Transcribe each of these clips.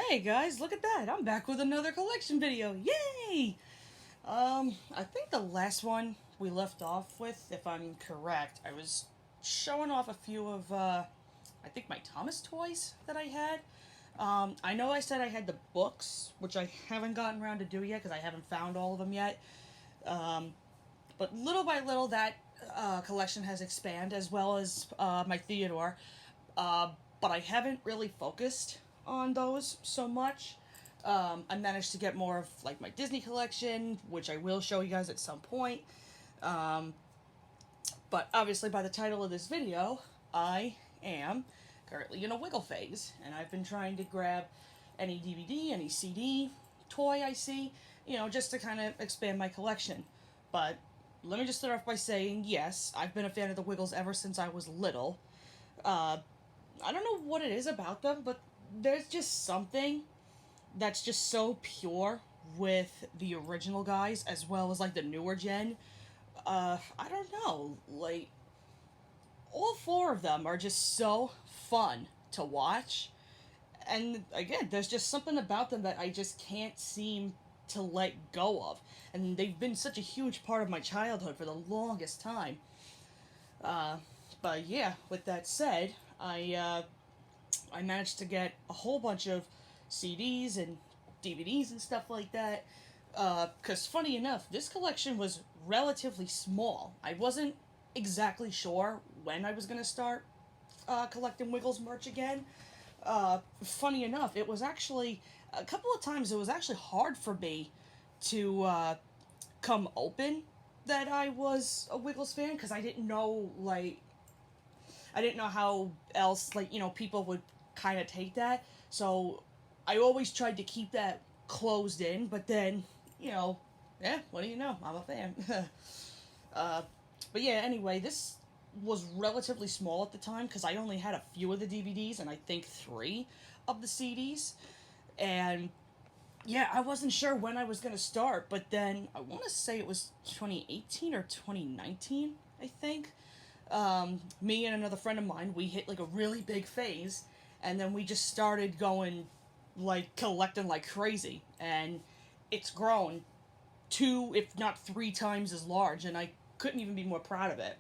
Hey guys, look at that. I'm back with another collection video. Yay! I think the last one we left off with, if I'm correct, I was showing off a few of, I think my Thomas toys that I had. I know I said I had the books, which I haven't gotten around to do yet because I haven't found all of them yet. But little by little, that collection has expanded, as well as my Theodore. But I haven't really focused on those so much. I managed to get more of like my Disney collection, which I will show you guys at some point. But obviously, by the title of this video, I am currently in a wiggle phase, and I've been trying to grab any DVD, any CD, toy I see, just to kind of expand my collection. But let me just start off by saying, yes, I've been a fan of the Wiggles ever since I was little. I don't know what it is about them, but there's just something that's just so pure with the original guys as well as like the newer gen. I don't know, like all four of them are just so fun to watch. And again, there's just something about them that I just can't seem to let go of. And they've been such a huge part of my childhood for the longest time. But yeah, with that said, I managed to get a whole bunch of CDs and DVDs and stuff like that. Because funny enough, this collection was relatively small. I wasn't exactly sure when I was going to start collecting Wiggles merch again. Funny enough, it was actually a couple of times it was actually hard for me to come open that I was a Wiggles fan because I didn't know I didn't know how else people would kind of take that. So I always tried to keep that closed in, but then what do you know? I'm a fan. But yeah, anyway, this was relatively small at the time because I only had a few of the DVDs and I think 3 of the CDs. And yeah, I wasn't sure when I was going to start, but then I want to say it was 2018 or 2019, I think. Me and another friend of mine, we hit like a really big phase, and then we just started going collecting like crazy, and it's grown 2, if not 3 times as large, and I couldn't even be more proud of it.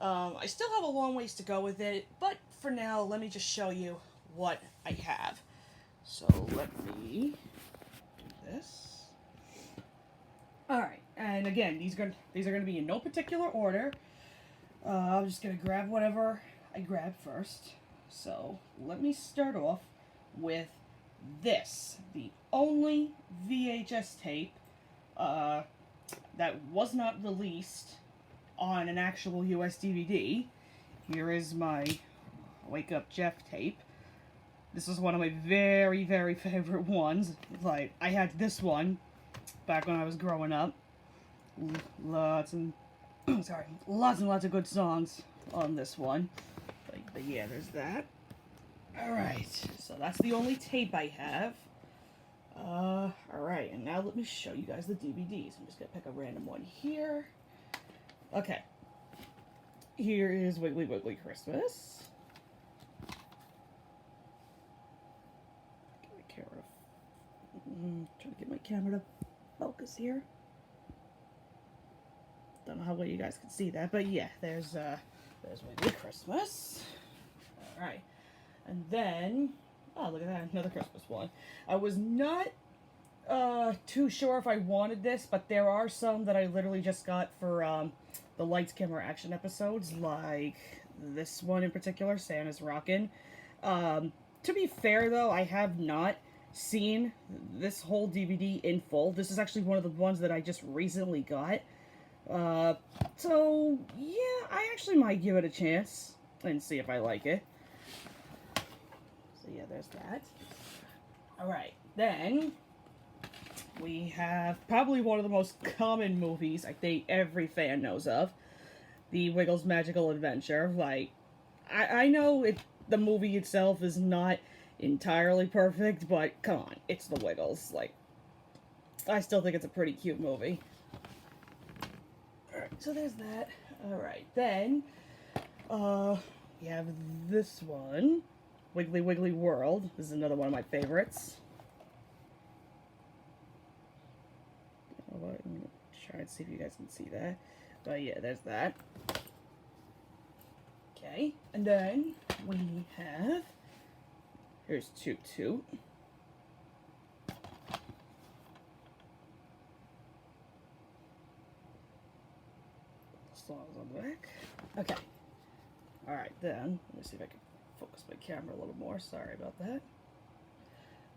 I still have a long ways to go with it, but for now, let me just show you what I have. So let me do this. Alright, and again, these are going to be in no particular order. I'm just going to grab whatever I grab first. So let me start off with this. The only VHS tape that was not released on an actual US DVD. Here is my Wake Up Jeff tape. This is one of my very, very favorite ones. Like, I had this one back when I was growing up. Lots and lots of good songs on this one. But yeah, there's that. Alright, so that's the only tape I have. Alright, and now let me show you guys the DVDs. I'm just gonna pick a random one here. Okay. Here is Wiggly Wiggly Christmas. Trying to get my camera to focus here. Don't know how well you guys can see that, but yeah, there's Wiggly Christmas. Alright. And then, oh, look at that, another Christmas one. I was not too sure if I wanted this, but there are some that I literally just got for the Lights, Camera, Action episodes, like this one in particular, Santa's Rockin'. To be fair, though, I have not seen this whole DVD in full. This is actually one of the ones that I just recently got. So, yeah, I actually might give it a chance and see if I like it. So, yeah, there's that. Alright, then we have probably one of the most common movies I think every fan knows of. The Wiggles Magical Adventure. Like, I know the movie itself is not entirely perfect, but come on, it's the Wiggles. Like, I still think it's a pretty cute movie. Alright, so there's that. Alright, then, we have this one. Wiggly Wiggly World. This is another one of my favorites. Oh, I'm gonna try and see if you guys can see that. But yeah, there's that. Okay, and then we have, here's Toot Toot. Songs on the back. Okay. Alright, then, let me see if I can focus my camera a little more. Sorry about that.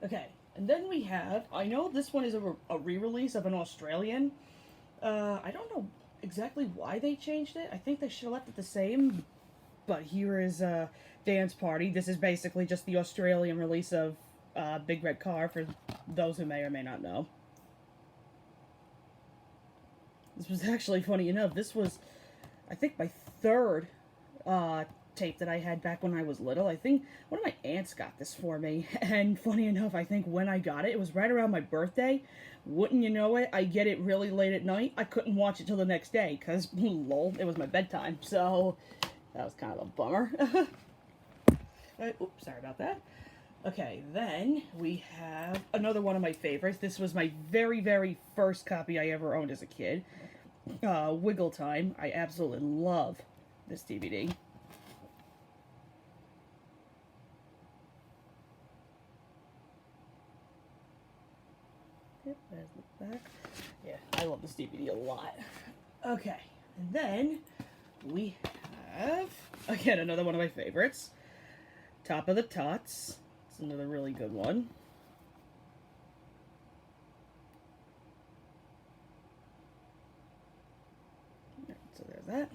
Okay, and then we have, I know this one is a re-release of an Australian. I don't know exactly why they changed it. I think they should have left it the same. But here is Dance Party. This is basically just the Australian release of Big Red Car, for those who may or may not know. This was actually, funny enough, this was, I think, my third tape that I had back when I was little. I think one of my aunts got this for me, and funny enough, I think when I got it, it was right around my birthday. Wouldn't you know it, I get it really late at night. I couldn't watch it till the next day, because, lol, it was my bedtime, so that was kind of a bummer. Oops, sorry about that. Okay, then we have another one of my favorites. This was my very, very first copy I ever owned as a kid. Wiggle Time. I absolutely love this DVD. Yep, there's the back. Yeah, I love this DVD a lot. Okay, and then we have, again, another one of my favorites. Top of the Tots. It's another really good one. Right, so there's that.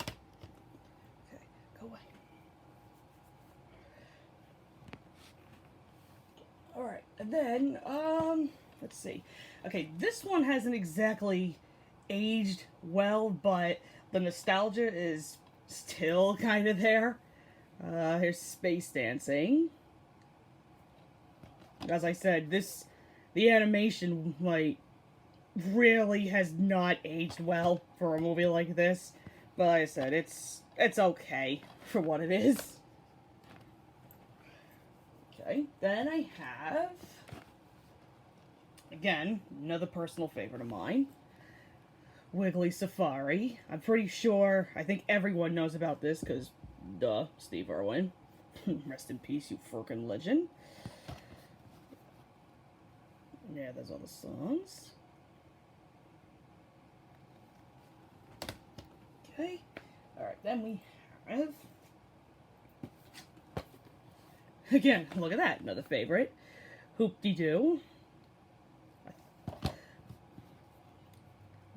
Okay, go away. Alright, and then, let's see. Okay, this one hasn't exactly aged well, but the nostalgia is still kind of there. Here's Space Dancing. As I said, the animation, like, really has not aged well for a movie like this. But like I said, it's okay for what it is. Okay, then I have, again, another personal favorite of mine. Wiggly Safari. I'm pretty sure, I think everyone knows about this, because, duh, Steve Irwin. Rest in peace, you frickin' legend. Yeah, there's all the songs. Okay. Alright, then we have, again, look at that, another favorite. Hoop-de-doo. I'm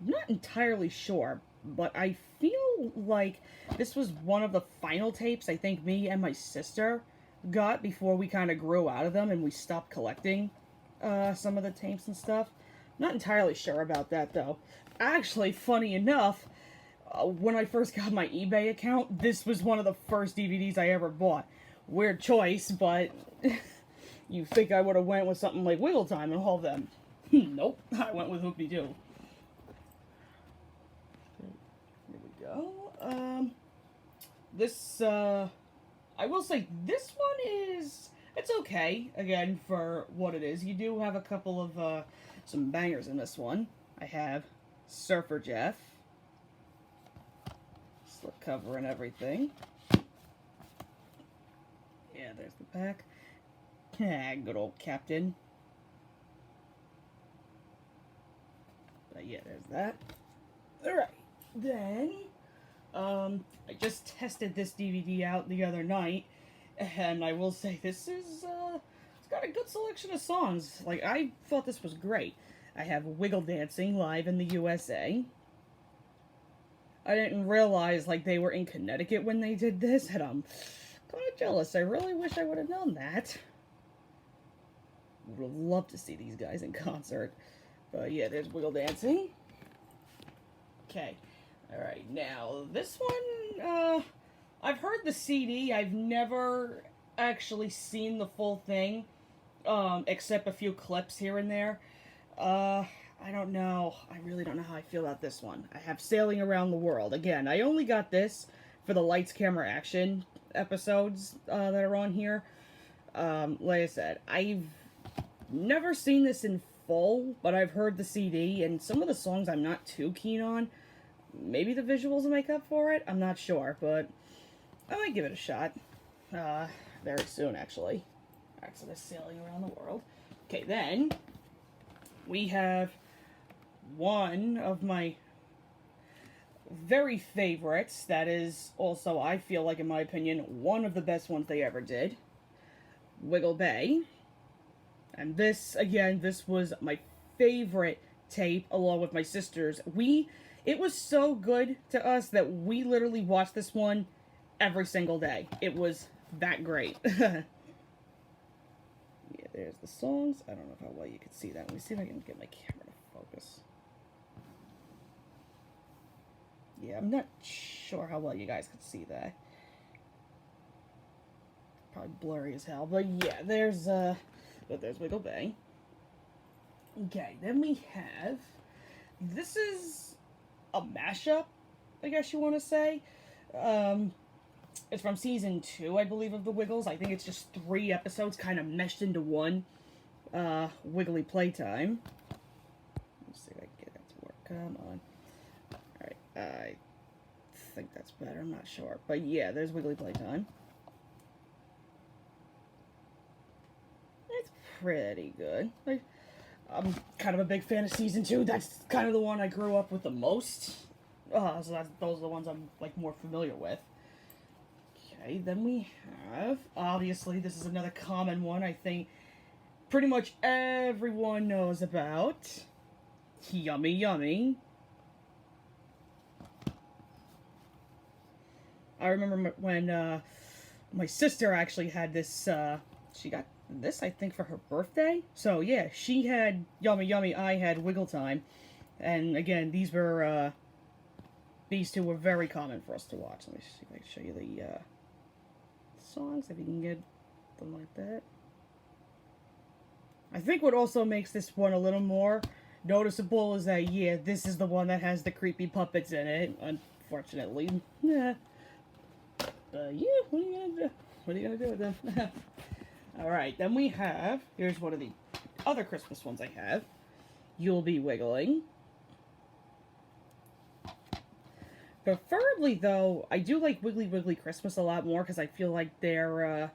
not entirely sure, but I feel like this was one of the final tapes I think me and my sister got before we kind of grew out of them and we stopped collecting some of the tapes and stuff. I'm not entirely sure about that, though. Actually, funny enough, when I first got my eBay account, this was one of the first DVDs I ever bought. Weird choice, but you think I would have went with something like Wiggle Time and all of them. Nope, I went with Hoop-de-Doo. Here we go. I will say, this one is, it's okay, again, for what it is. You do have a couple of, some bangers in this one. I have Surfer Jeff. Slip cover and everything. Yeah, there's the back. Good old Captain. But yeah, there's that. Alright, then, I just tested this DVD out the other night, and I will say this is, it's got a good selection of songs. Like, I thought this was great. I have Wiggle Dancing live in the USA. I didn't realize, like, they were in Connecticut when they did this, and I'm kind of jealous. I really wish I would have known that. Would have loved to see these guys in concert. But yeah, there's Wiggle Dancing. Okay. Alright, now, this one, I've heard the CD. I've never actually seen the full thing, except a few clips here and there. I don't know. I really don't know how I feel about this one. I have Sailing Around the World. Again, I only got this for the Lights, Camera, Action episodes that are on here. Like I said, I've never seen this in full, but I've heard the CD, and some of the songs I'm not too keen on. Maybe the visuals will make up for it. I'm not sure, but I might give it a shot. Very soon, actually. Alright, so they're sailing around the world. Okay, then we have one of my very favorites. That is also, I feel like, in my opinion, one of the best ones they ever did. Wiggle Bay. And this, again, this was my favorite tape, along with my sister's. It was so good to us that we literally watched this one every single day. It was that great. Yeah, there's the songs. I don't know how well you can see that. Let me see if I can get my camera to focus. Yeah, I'm not sure how well you guys can see that. Probably blurry as hell. But yeah, there's Wiggle Bay. Okay, then we have... This is a mashup, I guess you want to say. It's from season 2, I believe, of The Wiggles. I think it's just 3 episodes kind of meshed into one. Wiggly Playtime. Let's see if I can get that to work. Come on. Alright, I think that's better. I'm not sure. But yeah, there's Wiggly Playtime. It's pretty good. I'm kind of a big fan of season 2. That's kind of the one I grew up with the most. So those are the ones I'm more familiar with. Okay, then we have, obviously, this is another common one I think pretty much everyone knows about. Yummy Yummy. I remember when my sister actually had this, she got this, I think, for her birthday. So, yeah, she had Yummy Yummy, I had Wiggle Time. And, again, these two were very common for us to watch. Let me see if I can show you the songs, if you can get them like that. I think what also makes this one a little more noticeable is that, yeah, this is the one that has the creepy puppets in it, unfortunately. Yeah. Yeah, what are you gonna do? What are you gonna do with them? Alright, then we have, here's one of the other Christmas ones I have. You'll Be Wiggling. Preferably, though, I do like Wiggly Wiggly Christmas a lot more, because I feel like I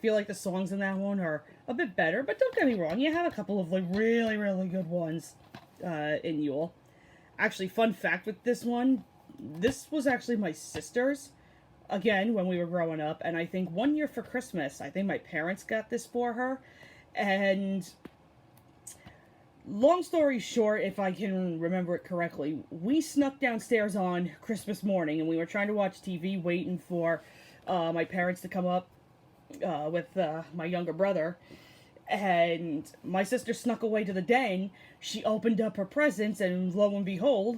feel like the songs in that one are a bit better, but don't get me wrong, you have a couple of, really, really good ones in Yule. Actually, fun fact with this one, this was actually my sister's, again, when we were growing up, and I think one year for Christmas, I think my parents got this for her, and long story short, if I can remember it correctly, we snuck downstairs on Christmas morning, and we were trying to watch TV, waiting for my parents to come up with my younger brother, and my sister snuck away to the den. She opened up her presents, and lo and behold,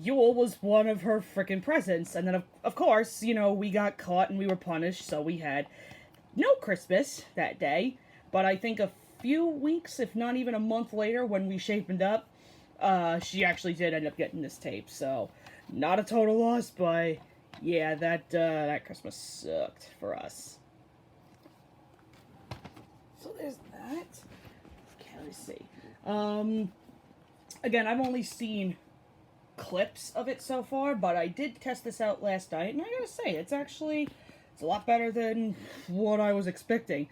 Yule was one of her frickin' presents. And then, of course, we got caught and we were punished, so we had no Christmas that day. But I think a few weeks, if not even a month later, when we sharpened up, she actually did end up getting this tape. So, not a total loss, but yeah, that Christmas sucked for us. So there's that. Okay, let's see. Again, I've only seen clips of it so far, but I did test this out last night, and I gotta say, it's a lot better than what I was expecting.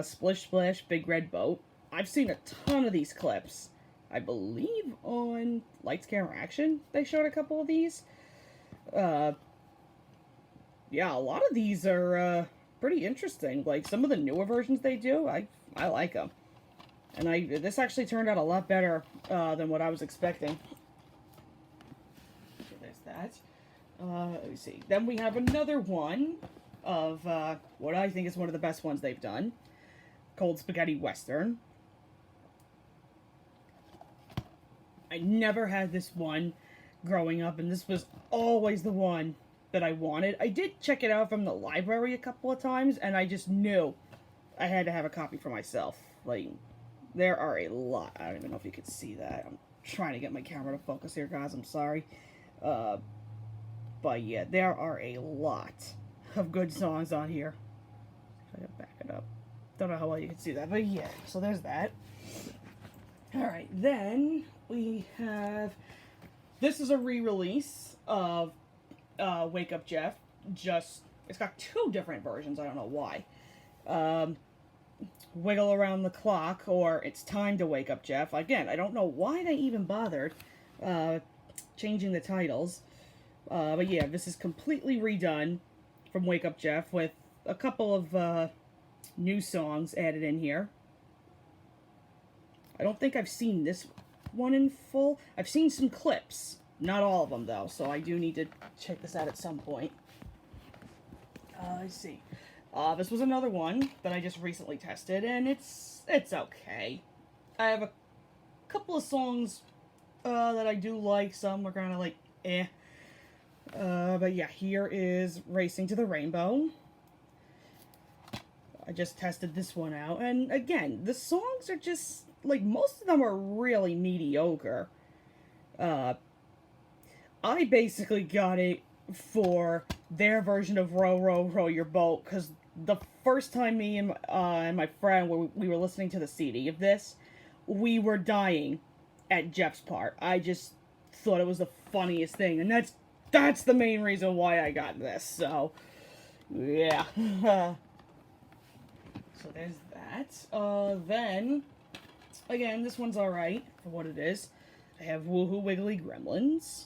Splish Splash, Big Red Boat. I've seen a ton of these clips. I believe on Lights, Camera, Action, they showed a couple of these. Yeah, a lot of these are, pretty interesting. Like, some of the newer versions they do, I like them. And this actually turned out a lot better, than what I was expecting. So there's that. Let me see. Then we have another one of, what I think is one of the best ones they've done. Cold Spaghetti Western. I never had this one growing up, and this was always the one that I wanted. I did check it out from the library a couple of times, and I just knew I had to have a copy for myself. Like, there are a lot. I don't even know if you could see that. I'm trying to get my camera to focus here, guys. I'm sorry. But yeah, there are a lot of good songs on here. If I can back it up. Don't know how well you can see that, but yeah. So there's that. Alright, then we have... This is a re-release of Wake Up Jeff. It's got two different versions, I don't know why. Wiggle Around the Clock, or It's Time to Wake Up Jeff. Again, I don't know why they even bothered changing the titles. But yeah, this is completely redone from Wake Up Jeff with a couple of new songs added in here. I don't think I've seen this one in full. I've seen some clips. Not all of them, though, so I do need to check this out at some point. Let's see. This was another one that I just recently tested, and it's okay. I have a couple of songs that I do like. Some are kind of like, eh. But yeah, here is Racing to the Rainbow. I just tested this one out, and again, the songs are just, like, most of them are really mediocre. I basically got it for their version of Row, Row, Row Your Boat, because the first time me and my friend, we were listening to the CD of this, we were dying at Jeff's part. I just thought it was the funniest thing, and that's the main reason why I got this, so, yeah. So there's that. Then, again, this one's alright for what it is. I have Woohoo Wiggly Gremlins.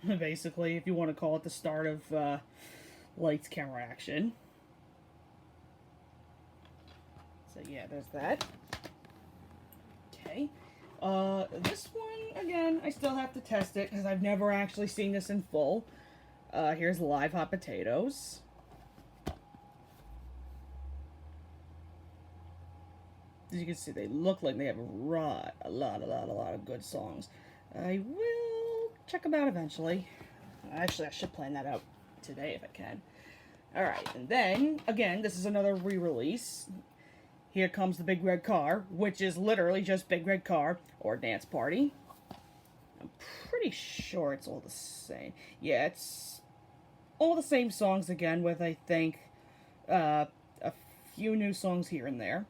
Basically, if you want to call it the start of Lights, Camera, Action. So yeah, there's that. Okay. This one, again, I still have to test it because I've never actually seen this in full. Here's Live Hot Potatoes. As you can see, they look like they have a lot of good songs. I will check them out eventually. Actually, I should plan that out today if I can. Alright, and then, again, this is another re-release. Here Comes the Big Red Car, which is literally just Big Red Car or Dance Party. I'm pretty sure it's all the same. Yeah, it's all the same songs again with, I think, a few new songs here and there.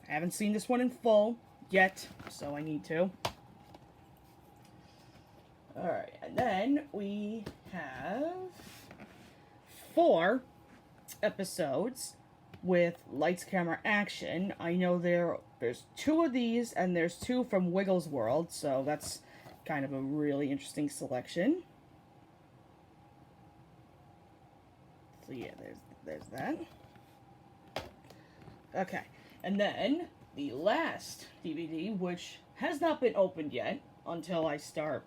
I haven't seen this one in full yet, so I need to. Alright, and then we have 4 episodes with Lights, Camera, Action. I know there's 2 of these, and there's 2 from Wiggles World, so that's kind of a really interesting selection. So yeah, there's that. Okay, and then the last DVD, which has not been opened yet until I start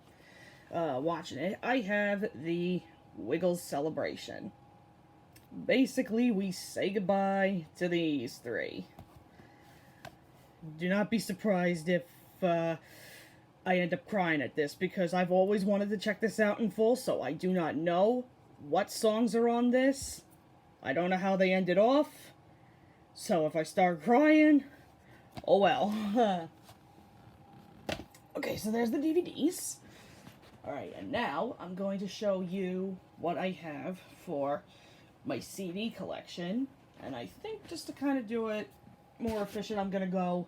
watching it, I have the Wiggles Celebration. Basically, we say goodbye to these 3. Do not be surprised if I end up crying at this, because I've always wanted to check this out in full, so I do not know what songs are on this. I don't know how they ended off, so if I start crying, oh well. Okay, so there's the DVDs. Alright, and now I'm going to show you what I have for my CD collection. And I think just to kind of do it more efficient, I'm going to go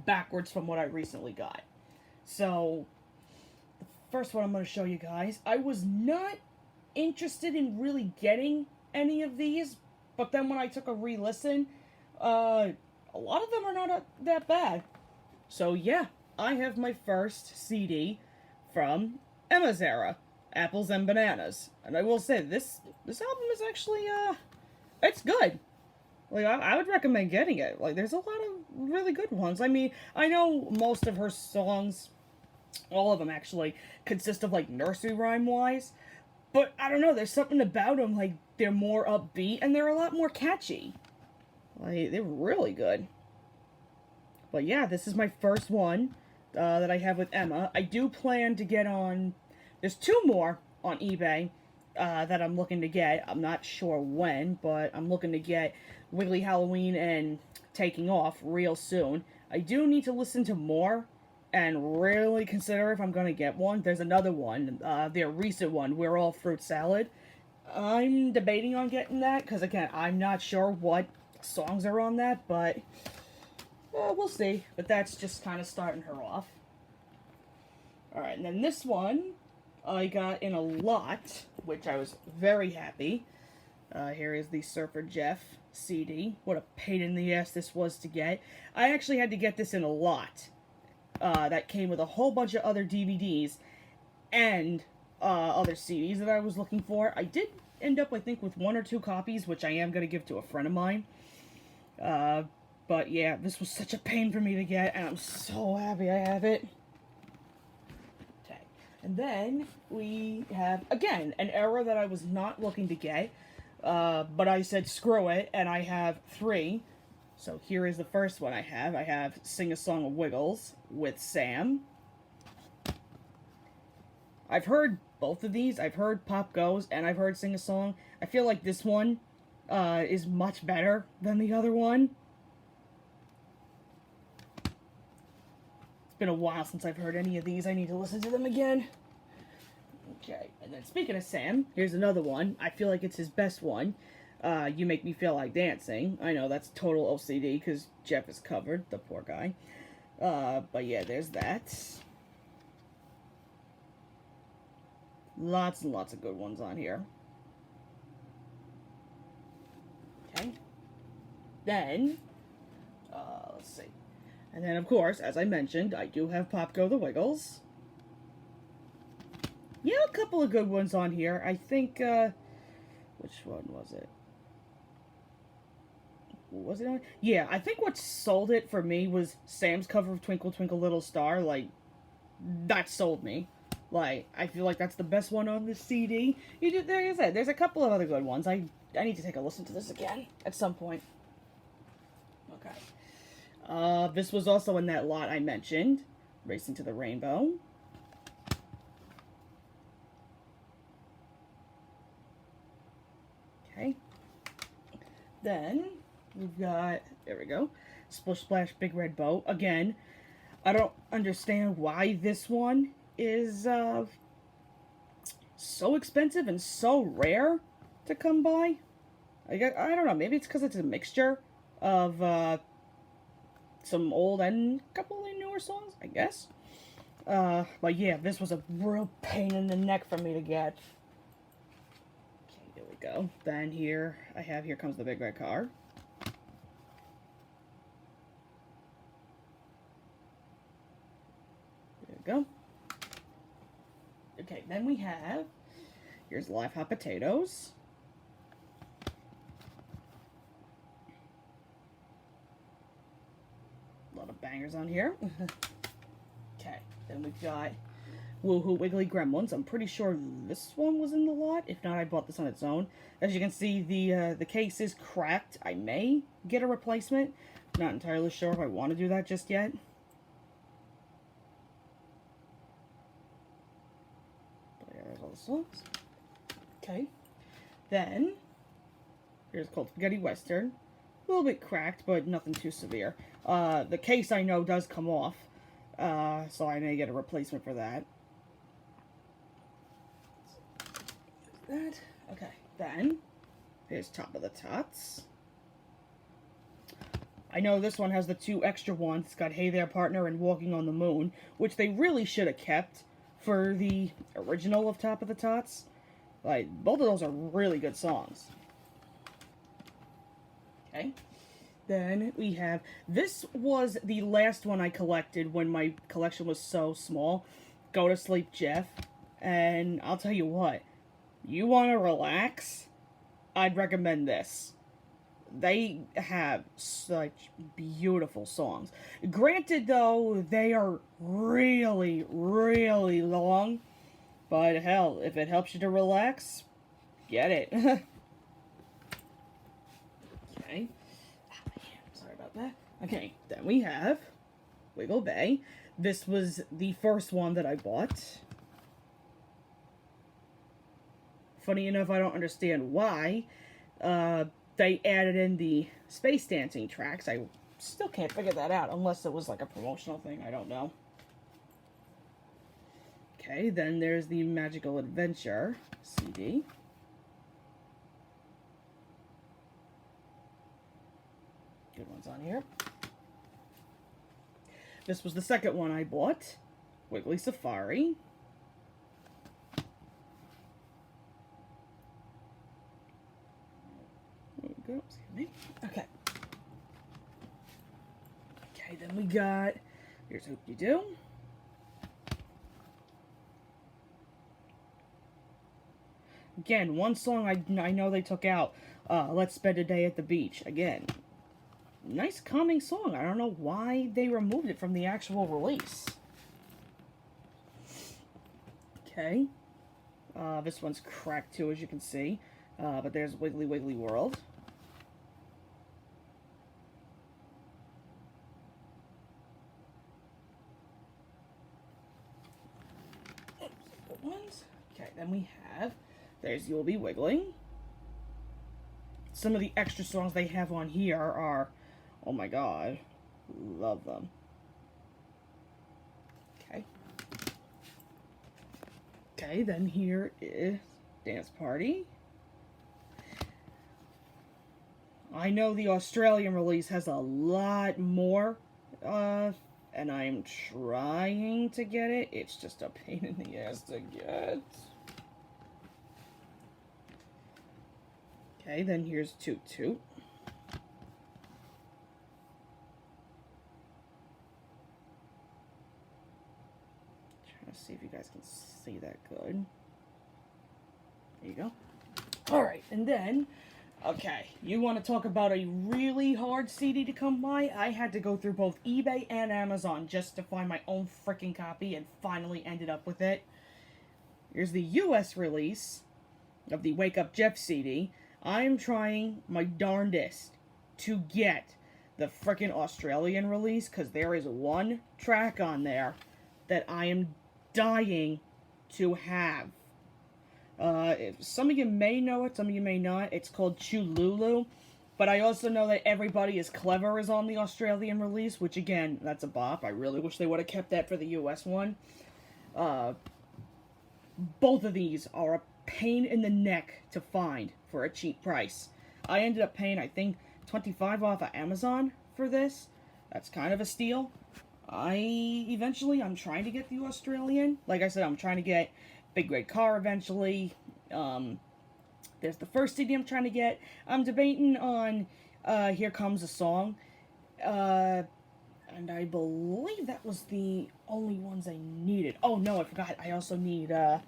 backwards from what I recently got. So, the first one I'm going to show you guys, I was not interested in really getting any of these, but then when I took a re-listen, a lot of them are not that bad. So yeah, I have my first CD from Emma's era, Apples and Bananas. And I will say, this album is actually, it's good. Like, I would recommend getting it. Like, there's a lot of really good ones. I mean, I know most of her songs, all of them actually, consist of, like, nursery rhyme-wise. But, I don't know, there's something about them, like, they're more upbeat, and they're a lot more catchy. Like, they're really good. But yeah, this is my first one that I have with Emma. I do plan to get on... There's 2 more on eBay that I'm looking to get. I'm not sure when, but I'm looking to get Wiggly Halloween and Taking Off real soon. I do need to listen to more and really consider if I'm going to get one. There's another one, their recent one, We're All Fruit Salad. I'm debating on getting that, because again, I'm not sure what songs are on that, but we'll see. But that's just kind of starting her off. Alright, and then this one I got in a lot, which I was very happy. Here is the Surfer Jeff CD. What a pain in the ass this was to get. I actually had to get this in a lot. That came with a whole bunch of other DVDs and other CDs that I was looking for. I did end up, I think, with 1 or 2 copies, which I am going to give to a friend of mine. But yeah, this was such a pain for me to get, and I'm so happy I have it. Okay, and then we have, again, an era that I was not looking to get, but I said screw it, and I have 3. So here is the first one I have. I have Sing a Song of Wiggles with Sam. I've heard both of these. I've heard Pop Goes and I've heard Sing a Song. I feel like this one is much better than the other one. It's been a while since I've heard any of these. I need to listen to them again. Okay, and then speaking of Sam, here's another one. I feel like it's his best one. You Make Me Feel Like Dancing. I know that's total OCD because Jeff is covered, the poor guy. But yeah, there's that. Lots and lots of good ones on here. Okay. Then, let's see. And then, of course, as I mentioned, I do have Pop Go the Wiggles. Yeah, a couple of good ones on here. I think, which one was it? Was it on? Yeah, I think what sold it for me was Sam's cover of Twinkle Twinkle Little Star. Like, that sold me. Like, I feel like that's the best one on this CD. There you said, there's a couple of other good ones. I need to take a listen to this again at some point. Okay. This was also in that lot I mentioned. Racing to the Rainbow. Okay. Then we've got, there we go, Splish Splash Big Red Boat. Again, I don't understand why this one is so expensive and so rare to come by. I don't know, maybe it's because it's a mixture of some old and a couple of newer songs, I guess. But yeah, this was a real pain in the neck for me to get. Okay, there we go. Then here I have Here Comes the Big Red Car. There we go. Okay, then we have, here's Live Hot Potatoes. A lot of bangers on here. Okay, then we've got Woohoo Wiggly Gremlins. I'm pretty sure this one was in the lot. If not, I bought this on its own. As you can see, the case is cracked. I may get a replacement. Not entirely sure if I want to do that just yet. There's all the songs. Okay. Then, here's Cold Spaghetti Western. A little bit cracked, but nothing too severe. The case I know does come off, so I may get a replacement for that. That. Okay. Then, here's Top of the Tots. I know this one has the 2 extra ones. It's got Hey There Partner and Walking on the Moon, which they really should have kept for the original of Top of the Tots. Like, both of those are really good songs. Okay. Then we have, this was the last one I collected when my collection was so small. Go to Sleep Jeff. And I'll tell you what, you want to relax? I'd recommend this. They have such beautiful songs. Granted, though, they are really, really long. But hell, if it helps you to relax, get it. Okay. Sorry about that. Okay, then we have Wiggle Bay. This was the first one that I bought. Funny enough, I don't understand why. They added in the space dancing tracks. I still can't figure that out, unless it was like a promotional thing. I don't know. Okay, then there's the Magical Adventure CD. Good ones on here. This was the second one I bought. Wiggly Safari. There we go. Excuse me. Okay. Okay, then we got... Here's Hope You Do. Again, one song I know they took out. Let's Spend a Day at the Beach. Again, nice calming song. I don't know why they removed it from the actual release. Okay. This one's cracked too, as you can see. But there's Wiggly Wiggly World. Good ones. Okay, then we have... There's You'll Be Wiggling. Some of the extra songs they have on here are... Oh my god. Love them. Okay. Okay, then here is Dance Party. I know the Australian release has a lot more, and I'm trying to get it. It's just a pain in the ass to get. Okay, then here's Toot Toot. Trying to see if you guys can see that good. There you go. Alright, and then, okay, you want to talk about a really hard CD to come by? I had to go through both eBay and Amazon just to find my own freaking copy and finally ended up with it. Here's the US release of the Wake Up Jeff CD. I am trying my darndest to get the frickin' Australian release, because there is one track on there that I am dying to have. Some of you may know it, some of you may not. It's called Chululu, but I also know that Everybody Is Clever is on the Australian release, which again, that's a bop. I really wish they would have kept that for the US one. Both of these are a pain in the neck to find for a cheap price. I ended up paying, I think, $25 off of Amazon for this. That's kind of a steal. I'm trying to get the Australian. Like I said, I'm trying to get Big Red Car eventually. There's the first CD I'm trying to get. I'm debating on Here Comes a Song. And I believe that was the only ones I needed. Oh no, I forgot. I also need I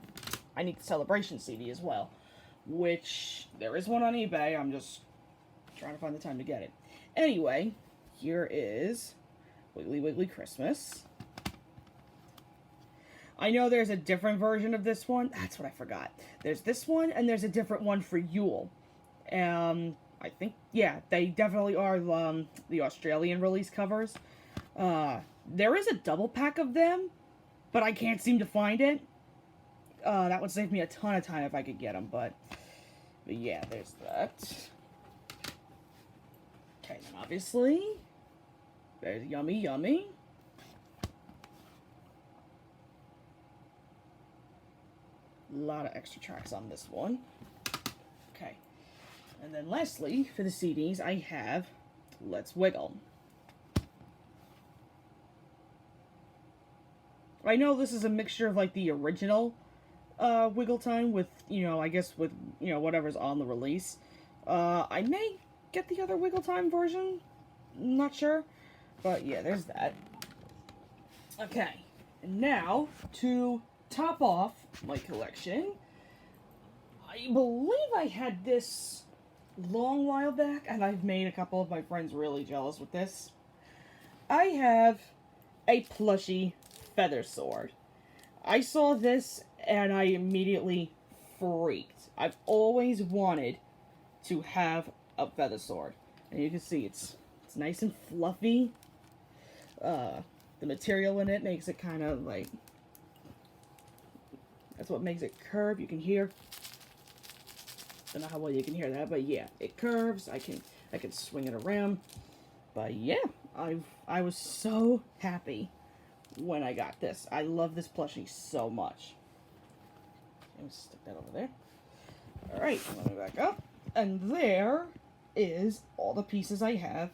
need the Celebration CD as well, which there is one on eBay. I'm just trying to find the time to get it. Anyway, here is Wiggly Wiggly Christmas. I know there's a different version of this one. That's what I forgot. There's this one, and there's a different one for Yule. I think, yeah, they definitely are the Australian release covers. There is a double pack of them, but I can't seem to find it. That would save me a ton of time if I could get them, but yeah, there's that. Okay, then obviously, there's Yummy Yummy. A lot of extra tracks on this one. Okay, and then lastly, for the CDs, I have Let's Wiggle. I know this is a mixture of, like, the original Wiggle Time with, I guess with, whatever's on the release. I may get the other Wiggle Time version. Not sure. But, yeah, there's that. Okay. And now, to top off my collection, I believe I had this long while back, and I've made a couple of my friends really jealous with this. I have a plushie feather sword. I saw this and I immediately freaked. I've always wanted to have a feather sword. And you can see it's nice and fluffy. The material in it makes it kind of like, that's what makes it curve. You can hear, don't know how well you can hear that, but yeah, it curves. I can swing it around. But yeah, I was so happy when I got this. I love this plushie so much. Let me stick that over there. Alright, let me back up. And there is all the pieces I have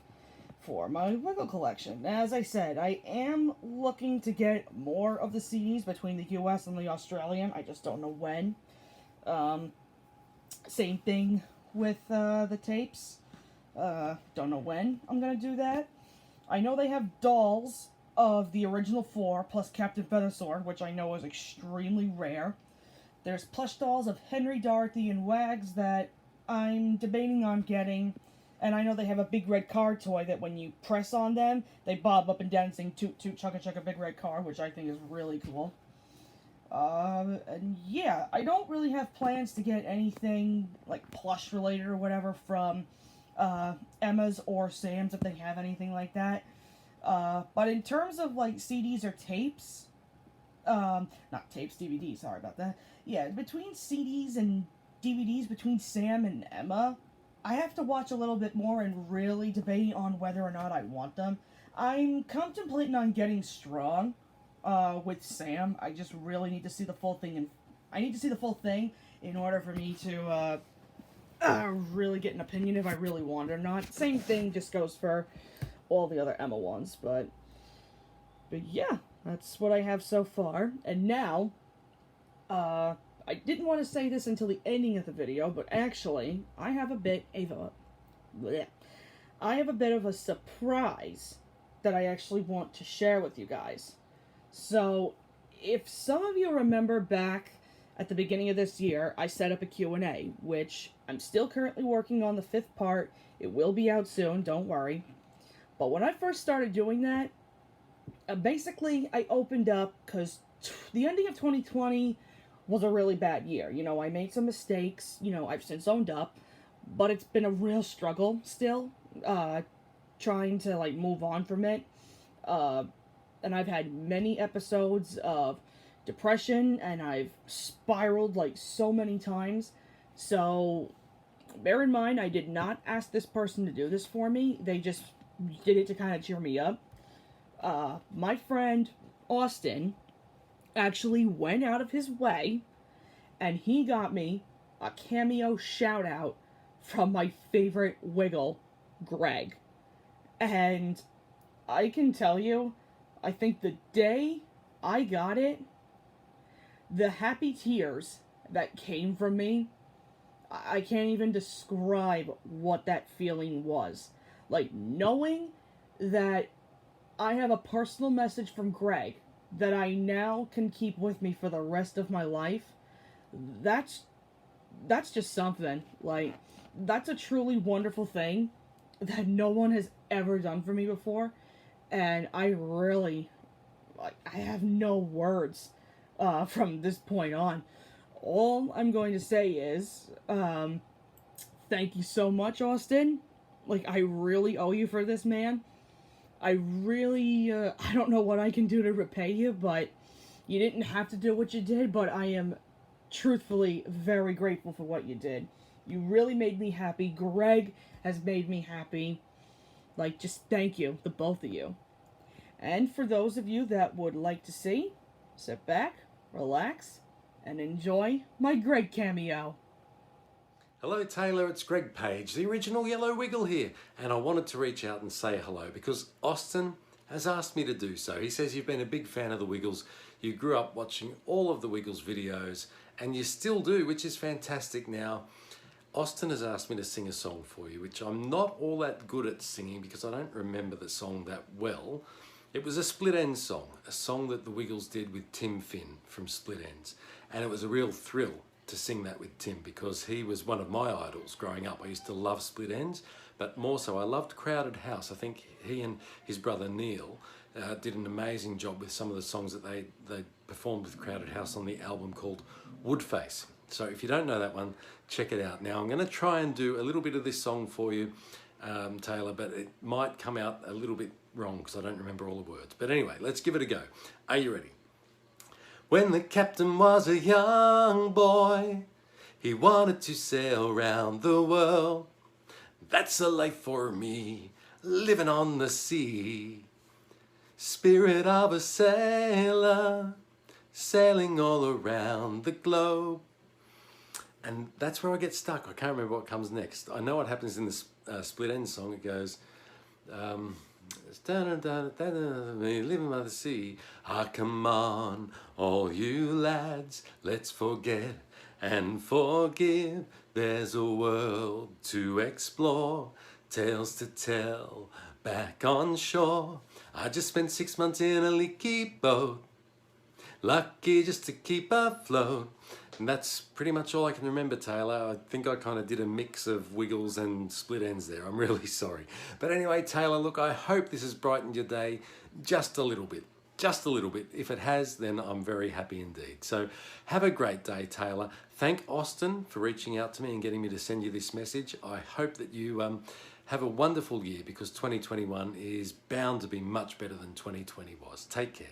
for, my Wiggle collection. As I said, I am looking to get more of the CDs between the US and the Australian. I just don't know when. Same thing with the tapes. Don't know when I'm going to do that. I know they have dolls of the original 4, plus Captain Feathersword, which I know is extremely rare. There's plush dolls of Henry, Dorothy, and Wags that I'm debating on getting. And I know they have a big red car toy that when you press on them, they bob up and down saying toot toot chugga chugga big red car, which I think is really cool. And yeah, I don't really have plans to get anything like plush related or whatever from Emma's or Sam's if they have anything like that. But in terms of like CDs or tapes, not tapes, DVDs, sorry about that. Yeah, between CDs and DVDs between Sam and Emma, I have to watch a little bit more and really debate on whether or not I want them. I'm contemplating on getting Strong with Sam. I just really need to see the full thing, and I need to see the full thing in order for me to really get an opinion if I really want it or not. Same thing just goes for all the other Emma ones, but yeah, that's what I have so far. And now, I didn't want to say this until the ending of the video, but actually, I have a bit of a surprise that I actually want to share with you guys. So, if some of you remember back at the beginning of this year, I set up a Q&A, which I'm still currently working on the 5th part. It will be out soon, don't worry. But when I first started doing that, basically I opened up, because the ending of 2020 was a really bad year. You know, I made some mistakes, you know, I've since owned up, but it's been a real struggle still, trying to, like, move on from it. And I've had many episodes of depression, and I've spiraled, like, so many times. So, bear in mind, I did not ask this person to do this for me. They just did it to kind of cheer me up. My friend, Austin, actually went out of his way, and he got me a cameo shout-out from my favorite Wiggle, Greg. And I can tell you, I think the day I got it, the happy tears that came from me, I can't even describe what that feeling was. Like, knowing that I have a personal message from Greg that I now can keep with me for the rest of my life, that's just something. Like, that's a truly wonderful thing that no one has ever done for me before, and I have no words from this point on. All I'm going to say is, thank you so much, Austin. Like, I really owe you for this, man. I don't know what I can do to repay you, but you didn't have to do what you did, but I am truthfully very grateful for what you did. You really made me happy. Greg has made me happy. Like, just thank you, the both of you. And for those of you that would like to see, sit back, relax, and enjoy my Greg cameo. Hello Taylor, it's Greg Page, the original Yellow Wiggle here, and I wanted to reach out and say hello because Austin has asked me to do so. He says you've been a big fan of the Wiggles, you grew up watching all of the Wiggles videos, and you still do, which is fantastic now. Austin has asked me to sing a song for you, which I'm not all that good at singing because I don't remember the song that well. It was a Split Enz song, a song that the Wiggles did with Tim Finn from Split Enz, and it was a real thrill to sing that with Tim because he was one of my idols growing up. I used to love Split Enz, but more so I loved Crowded House. I think he and his brother Neil did an amazing job with some of the songs that they performed with Crowded House on the album called Woodface. So if you don't know that one, check it out. Now I'm going to try and do a little bit of this song for you, Taylor, but it might come out a little bit wrong because I don't remember all the words. But anyway, let's give it a go. Are you ready? When the captain was a young boy, he wanted to sail round the world. That's a life for me, living on the sea. Spirit of a sailor, sailing all around the globe. And that's where I get stuck. I can't remember what comes next. I know what happens in the Split Enz song. It goes, living by the sea. Ah, come on, all you lads, let's forget and forgive. There's a world to explore, tales to tell, back on shore. I just spent 6 months in a leaky boat, lucky just to keep afloat. And that's pretty much all I can remember, Taylor. I think I kind of did a mix of Wiggles and split ends there. I'm really sorry. But anyway, Taylor, look, I hope this has brightened your day just a little bit. Just a little bit. If it has, then I'm very happy indeed. So have a great day, Taylor. Thank Austin for reaching out to me and getting me to send you this message. I hope that you have a wonderful year, because 2021 is bound to be much better than 2020 was. Take care.